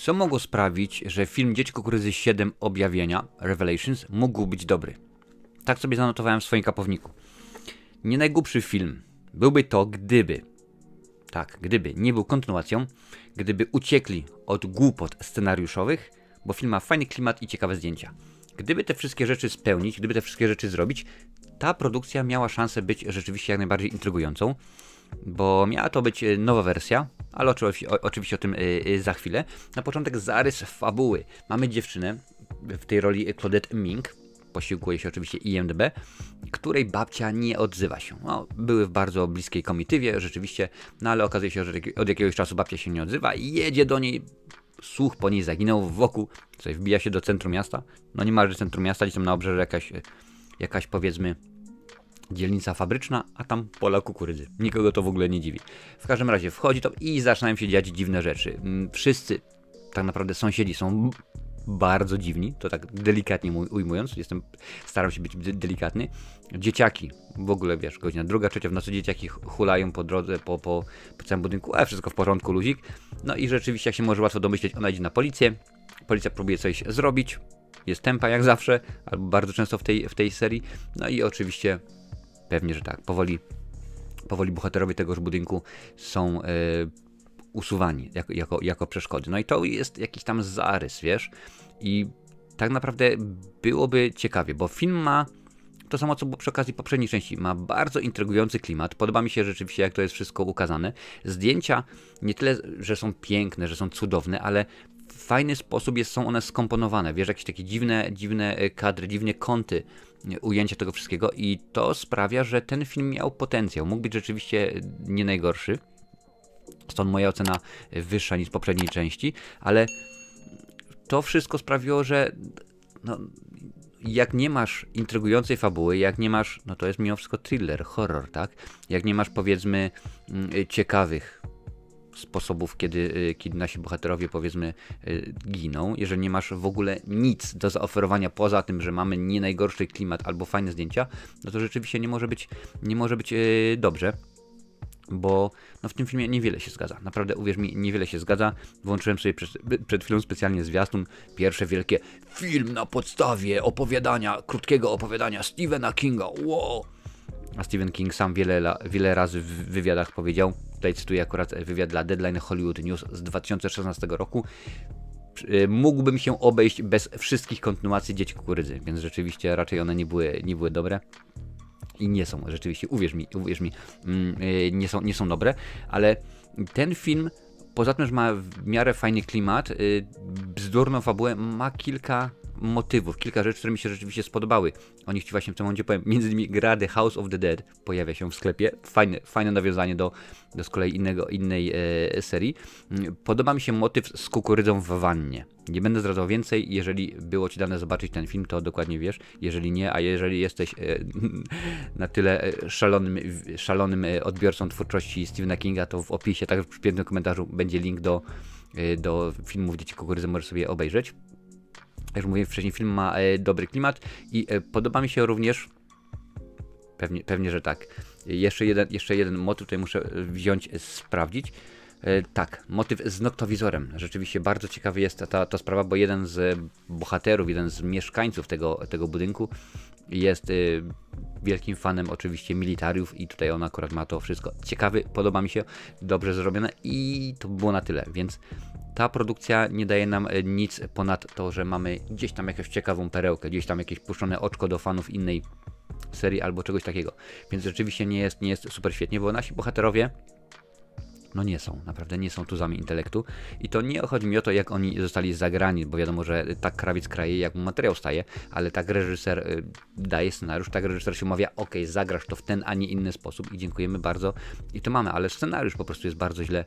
co mogło sprawić, że film Dzieci Kukurydzy 7 Objawienia, Revelations, mógł być dobry. Tak sobie zanotowałem w swoim kapowniku. Nie najgłupszy film byłby to, gdyby nie był kontynuacją, gdyby uciekli od głupot scenariuszowych, bo film ma fajny klimat i ciekawe zdjęcia. Gdyby te wszystkie rzeczy spełnić, gdyby te wszystkie rzeczy zrobić, ta produkcja miała szansę być rzeczywiście jak najbardziej intrygującą, bo miała to być nowa wersja, ale oczywiście o tym za chwilę. Na początek zarys fabuły. Mamy dziewczynę, w tej roli Claudette Ming, posiłkuje się oczywiście IMDb, której babcia nie odzywa się. No, były w bardzo bliskiej komitywie, rzeczywiście, no ale okazuje się, że od jakiegoś czasu babcia się nie odzywa i jedzie do niej, słuch po niej zaginął wokół, coś wbija się do centrum miasta, no niemalże centrum miasta, gdzieś tam na obrzeżu jakaś powiedzmy dzielnica fabryczna, a tam pola kukurydzy. Nikogo to w ogóle nie dziwi. W każdym razie wchodzi to i zaczynają się dziać dziwne rzeczy. Wszyscy, tak naprawdę sąsiedzi są bardzo dziwni, to tak delikatnie ujmując, staram się być delikatny. Dzieciaki, w ogóle wiesz, godzina 2, 3 w nocy, dzieciaki hulają po drodze, po całym budynku, ale wszystko w porządku, luzik. No i rzeczywiście, jak się może łatwo domyśleć, ona idzie na policję, policja próbuje coś zrobić, jest tempa jak zawsze, albo bardzo często w tej serii, no i oczywiście, pewnie, że tak, powoli bohaterowie tegoż budynku są usuwani jako przeszkody. No i to jest jakiś tam zarys, wiesz? I tak naprawdę byłoby ciekawie, bo film ma to samo, co było przy okazji poprzedniej części. Ma bardzo intrygujący klimat. Podoba mi się rzeczywiście, jak to jest wszystko ukazane. Zdjęcia nie tyle, że są piękne, że są cudowne, ale w fajny sposób są one skomponowane. Wiesz, jakieś takie dziwne kadry, dziwne kąty ujęcia tego wszystkiego i to sprawia, że ten film miał potencjał. Mógł być rzeczywiście nie najgorszy. Stąd moja ocena wyższa niż poprzedniej części, ale to wszystko sprawiło, że no, jak nie masz intrygującej fabuły, jak nie masz, no to jest mimo wszystko thriller, horror, tak? Jak nie masz powiedzmy ciekawych sposobów, kiedy nasi bohaterowie powiedzmy giną, jeżeli nie masz w ogóle nic do zaoferowania poza tym, że mamy nie najgorszy klimat albo fajne zdjęcia, no to rzeczywiście nie może być dobrze. Bo no w tym filmie niewiele się zgadza. Naprawdę, uwierz mi, niewiele się zgadza. Włączyłem sobie przed chwilą specjalnie zwiastun. Pierwsze wielkie film na podstawie krótkiego opowiadania Stephena Kinga. Wow! A Stephen King sam wiele razy w wywiadach powiedział, tutaj cytuję akurat wywiad dla Deadline Hollywood News z 2016 roku, mógłbym się obejść bez wszystkich kontynuacji Dzieci Kukurydzy, więc rzeczywiście raczej one nie były dobre. I nie są, rzeczywiście, uwierz mi, nie są dobre, ale ten film, poza tym, że ma w miarę fajny klimat, bzdurną fabułę, ma kilka motywów, kilka rzeczy, które mi się rzeczywiście spodobały. O nich ci właśnie w tym momencie powiem. Między innymi gra The House of the Dead pojawia się w sklepie. Fajne nawiązanie do z kolei innej serii. Podoba mi się motyw z kukurydzą w wannie. Nie będę zdradzał więcej. Jeżeli było ci dane zobaczyć ten film, to dokładnie wiesz. Jeżeli nie, a jeżeli jesteś na tyle szalonym odbiorcą twórczości Stephena Kinga, to w opisie, tak w przypiętym komentarzu będzie link do filmów Dzieci Kukurydzy, możesz sobie obejrzeć. Jak mówiłem wcześniej, film ma dobry klimat i podoba mi się również, pewnie, że tak, jeszcze jeden motyw tutaj muszę wziąć, sprawdzić. Tak, motyw z noktowizorem. Rzeczywiście bardzo ciekawy jest ta sprawa, bo jeden z bohaterów, jeden z mieszkańców tego budynku jest wielkim fanem oczywiście militariów i tutaj on akurat ma to wszystko. Ciekawy, podoba mi się, dobrze zrobione i to było na tyle, więc ta produkcja nie daje nam nic ponad to, że mamy gdzieś tam jakąś ciekawą perełkę, gdzieś tam jakieś puszczone oczko do fanów innej serii albo czegoś takiego. Więc rzeczywiście nie jest super świetnie, bo nasi bohaterowie no naprawdę nie są tuzami intelektu i to nie chodzi mi o to, jak oni zostali zagrani, bo wiadomo, że tak krawiec kraje, jak mu materiał staje, ale tak reżyser daje scenariusz, tak reżyser się umawia, ok, zagrasz to w ten, a nie inny sposób i dziękujemy bardzo i to mamy, ale scenariusz po prostu jest bardzo źle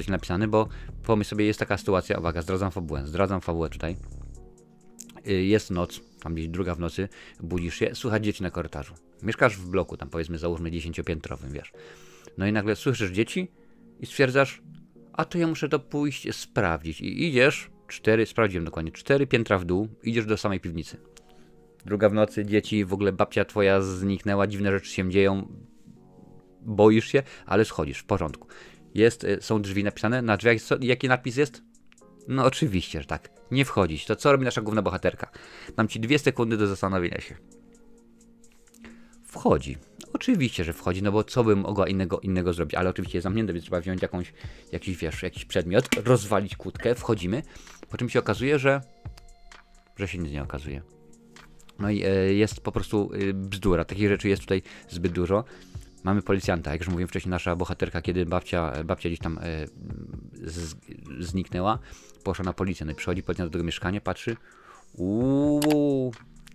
napisany, bo pomyśl sobie, jest taka sytuacja, uwaga, zdradzam fabułę tutaj, jest noc, tam gdzieś 2 w nocy, budzisz się, słychać dzieci na korytarzu, mieszkasz w bloku, tam powiedzmy załóżmy 10-piętrowym, wiesz, no i nagle słyszysz dzieci i stwierdzasz, a to ja muszę to pójść sprawdzić. I idziesz, sprawdziłem dokładnie, 4 piętra w dół, idziesz do samej piwnicy. 2 w nocy, dzieci, w ogóle babcia twoja zniknęła, dziwne rzeczy się dzieją, boisz się, ale schodzisz, w porządku. Są drzwi napisane, na drzwiach jaki napis jest? No oczywiście, że tak. Nie wchodzić. To co robi nasza główna bohaterka? Dam ci 2 sekundy do zastanowienia się. Wchodzi. Oczywiście, że wchodzi, no bo co bym mogła innego zrobić, ale oczywiście jest zamknięte, więc trzeba wziąć jakiś przedmiot, rozwalić kłódkę, wchodzimy, po czym się okazuje, że się nic nie okazuje. No i jest po prostu bzdura, takich rzeczy jest tutaj zbyt dużo. Mamy policjanta, jak już mówiłem wcześniej, nasza bohaterka, kiedy babcia gdzieś tam zniknęła, poszła na policję, no i przychodzi policjant do tego mieszkania, patrzy,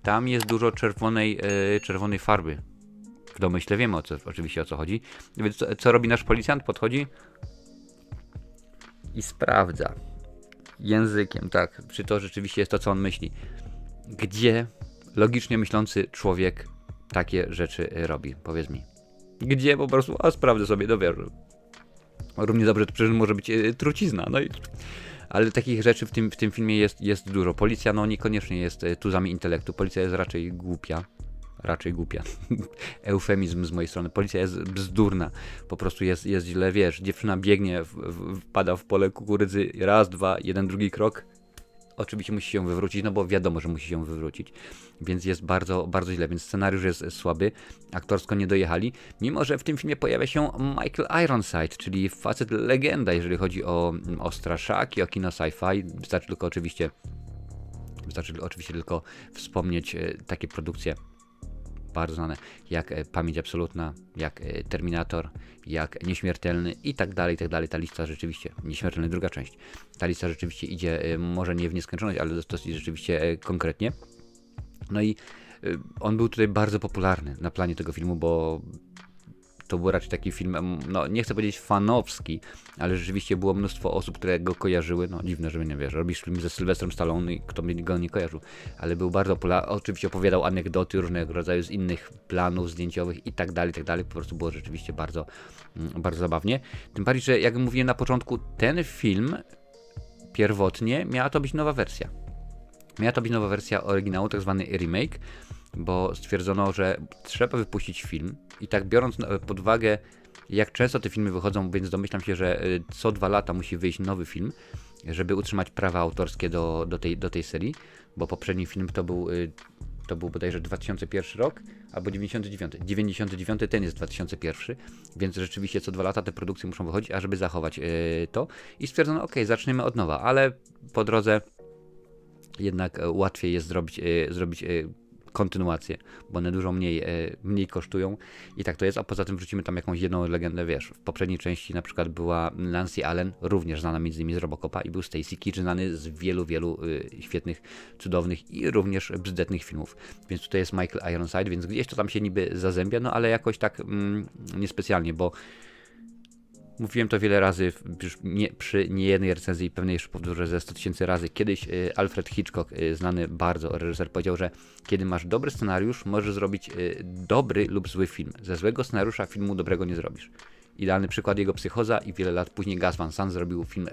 tam jest dużo czerwonej farby. W domyśle wiemy oczywiście o co chodzi. Więc co robi nasz policjant? Podchodzi i sprawdza językiem, tak, czy to rzeczywiście jest to, co on myśli. Gdzie logicznie myślący człowiek takie rzeczy robi? Powiedz mi. Gdzie po prostu, sprawdzę sobie, dowierzę. Równie dobrze to przecież może być trucizna, no i... Ale takich rzeczy w tym filmie jest dużo. Policja no niekoniecznie jest tuzami intelektu, policja jest raczej głupia. Eufemizm z mojej strony. Policja jest bzdurna. Po prostu jest źle, wiesz. Dziewczyna biegnie, wpada w pole kukurydzy. Raz, dwa, jeden, drugi krok. Oczywiście musi się wywrócić, no bo wiadomo, że musi się wywrócić. Więc jest bardzo, bardzo źle. Więc scenariusz jest słaby. Aktorsko nie dojechali. Mimo, że w tym filmie pojawia się Michael Ironside, czyli facet legenda, jeżeli chodzi o straszaki, o kino sci-fi. Wystarczy oczywiście tylko wspomnieć takie produkcje bardzo znane, jak Pamięć Absolutna, jak Terminator, jak Nieśmiertelny i tak dalej, Ta lista rzeczywiście, Nieśmiertelny druga część, ta lista rzeczywiście idzie, może nie w nieskończoność, ale dosyć rzeczywiście konkretnie. No i on był tutaj bardzo popularny na planie tego filmu, bo to był raczej taki film, no nie chcę powiedzieć fanowski, ale rzeczywiście było mnóstwo osób, które go kojarzyły. No dziwne, że nie wiesz, robisz film ze Sylwestrem Stallone i kto by go nie kojarzył, ale był bardzo popularny. Oczywiście opowiadał anegdoty różnego rodzaju z innych planów zdjęciowych i tak dalej, Po prostu było rzeczywiście bardzo, bardzo zabawnie. Tym bardziej, że jak mówiłem na początku, ten film pierwotnie miała to być nowa wersja. Miała to być nowa wersja oryginału, tak zwany remake, bo stwierdzono, że trzeba wypuścić film i tak biorąc pod uwagę, jak często te filmy wychodzą, więc domyślam się, że co 2 lata musi wyjść nowy film, żeby utrzymać prawa autorskie do tej serii, bo poprzedni film to był bodajże 2001 rok albo 99. 99 ten jest 2001, więc rzeczywiście co 2 lata te produkcje muszą wychodzić, ażeby zachować to i stwierdzono, ok, zaczniemy od nowa, ale po drodze jednak łatwiej jest zrobić kontynuację, bo one dużo mniej kosztują i tak to jest, a poza tym wrzucimy tam jakąś jedną legendę, wiesz, w poprzedniej części na przykład była Nancy Allen, również znana między innymi z Robocopa i był Stacy Keach, znany z wielu świetnych, cudownych i również bzdetnych filmów, więc tutaj jest Michael Ironside, więc gdzieś to tam się niby zazębia, no ale jakoś tak niespecjalnie, bo mówiłem to wiele razy, już przy niejednej recenzji, pewnie jeszcze powtórzę ze 100 000 razy. Kiedyś Alfred Hitchcock, znany bardzo reżyser, powiedział, że kiedy masz dobry scenariusz, możesz zrobić dobry lub zły film. Ze złego scenariusza filmu dobrego nie zrobisz. Idealny przykład jego Psychoza i wiele lat później Gus Van Sant zrobił film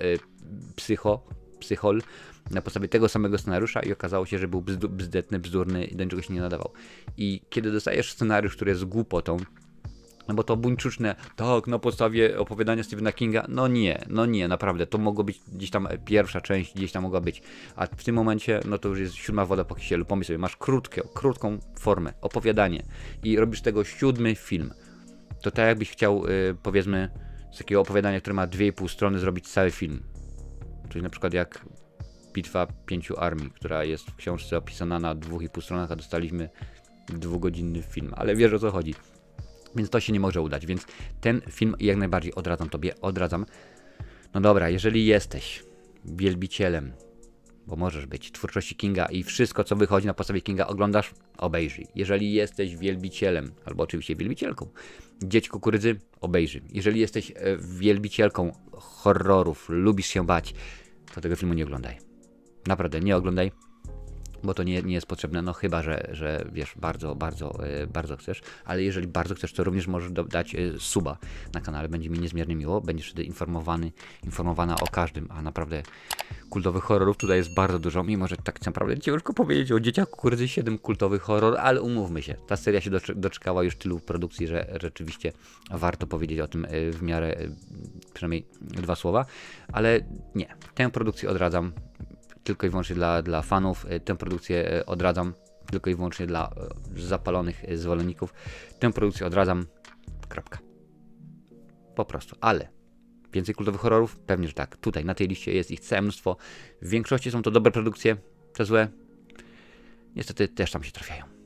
Psychol na podstawie tego samego scenariusza i okazało się, że był bzdetny, bzdurny i do niczego się nie nadawał. I kiedy dostajesz scenariusz, który jest głupotą, no bo to buńczuczne, tak, na podstawie opowiadania Stephena Kinga, no nie, naprawdę, to mogło być gdzieś tam pierwsza część, gdzieś tam mogła być, a w tym momencie, no to już jest 7 woda po kisielu, pomyśl sobie, masz krótką formę, opowiadanie i robisz tego 7 film, to tak jakbyś chciał, powiedzmy, z takiego opowiadania, które ma 2,5 strony, zrobić cały film, czyli na przykład jak Bitwa 5 armii, która jest w książce opisana na 2,5 stronach, a dostaliśmy 2-godzinny film, ale wiesz o co chodzi. Więc to się nie może udać, więc ten film jak najbardziej odradzam. No dobra, jeżeli jesteś wielbicielem, bo możesz być, twórczości Kinga i wszystko co wychodzi na podstawie Kinga oglądasz, obejrzyj. Jeżeli jesteś wielbicielem, albo oczywiście wielbicielką Dzieci Kukurydzy, obejrzyj. Jeżeli jesteś wielbicielką horrorów, lubisz się bać, to tego filmu nie oglądaj. Naprawdę, nie oglądaj. bo to nie jest potrzebne, no chyba, że wiesz, bardzo chcesz, ale jeżeli bardzo chcesz, to również możesz dać suba na kanale, będzie mi niezmiernie miło, będziesz wtedy informowana o każdym, a naprawdę kultowych horrorów tutaj jest bardzo dużo, mimo że tak naprawdę ciężko powiedzieć o Dzieciach Kukurydzy 7 kultowy horror, ale umówmy się, ta seria się doczekała już tylu produkcji, że rzeczywiście warto powiedzieć o tym w miarę, przynajmniej 2 słowa, ale nie, tę produkcję odradzam tylko i wyłącznie dla fanów, tę produkcję odradzam tylko i wyłącznie dla zapalonych zwolenników, tę produkcję odradzam, kropka. Po prostu, ale więcej kultowych horrorów? Pewnie, że tak. Tutaj, na tej liście jest ich całe mnóstwo. W większości są to dobre produkcje, te złe niestety też tam się trafiają.